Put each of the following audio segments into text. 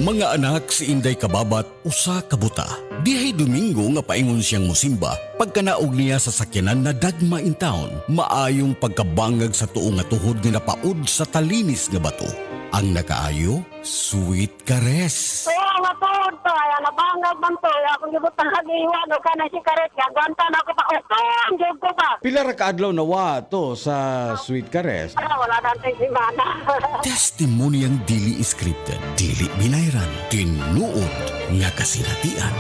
Mga anak, si Inday Kababat usa ka buta. Dihay Domingo nga paingon siyang musimba pagkanaog niya sa sakyanan na dagma in town. Maayong pagkabangag sa tuong nga tuhod nga napaud sa talinis nga bato. Ang nakaayo, sweet caress. Oo, matod to. Ay, nabangag man to. Akong gibutang hagiwan o ka na si Karet. Gagwanta na ako pa. Ang gib ko ba? Pila ra ka adlaw nawa to sa Sweet Caress. Wala natin si Mana. Testimonyang dili scripted, dili binayran, tinuod nga kasinatian.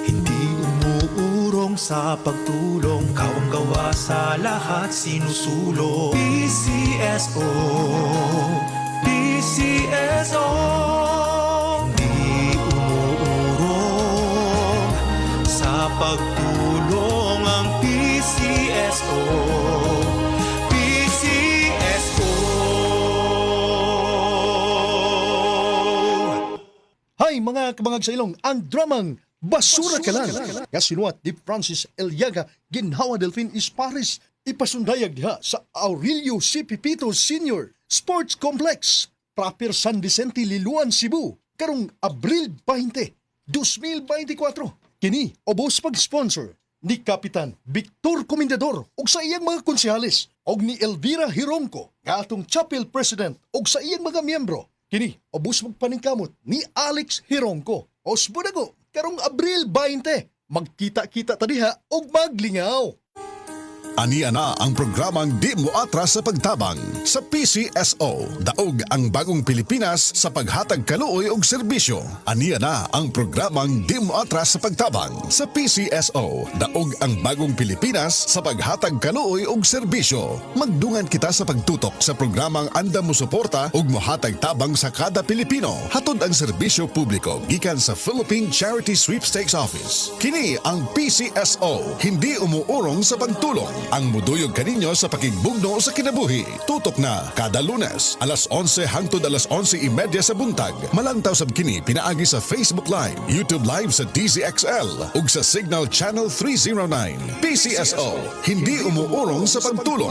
Hindi umuurong sa pagtulong, kawang gawa sa lahat sinusulong. PCSO, PCSO. Hindi umuurong sa pagtulong ang PCSO. PCSO. Hay mga kabangag sa ilong, ang dramang Basura Ka Lang nga sinuwat ni Francis Eliaga ginhawa Delfin Isparis ipasundayag diha sa Aurelio C. Pipito Sr. Sports Complex, Proper San Vicente, Liloan, Cebu, karong Abril 20, 2024. Kini ubos pag-sponsor ni Kapitan Victor Comendador ug sa iyang mga konsehalis ug ni Elvira Hironco nga atong chapel president ug sa iyang mga miyembro. Kini ubos magpaningkamot ni Alex Hironco. Osbodago karong Abril 20, magkita-kita tadiha ug maglingaw. Ania na ang programang Di Mo Atras sa Pagtabang sa PCSO. Daog ang bagong Pilipinas sa paghatag kaluoy og serbisyo. Ania na ang programang Di Mo Atras sa Pagtabang sa PCSO. Daog ang bagong Pilipinas sa paghatag kaluoy og serbisyo. Magdungan kita sa pagtutok sa programang andam mo suporta ug mohatag tabang sa kada Pilipino. Hatod ang serbisyo publiko gikan sa Philippine Charity Sweepstakes Office. Kini ang PCSO, hindi umuurong sa pagtulong. Ang muduyog kaninyo sa pakigbugno sa kinabuhi. Tutok na kada Lunes, alas 11 hangtod alas 11:30 sa buntag. Malantaw sab kini pinaagi sa Facebook Live, YouTube Live sa DZXL ug sa Signal Channel 309. PCSO, hindi umuurong sa pagtulong.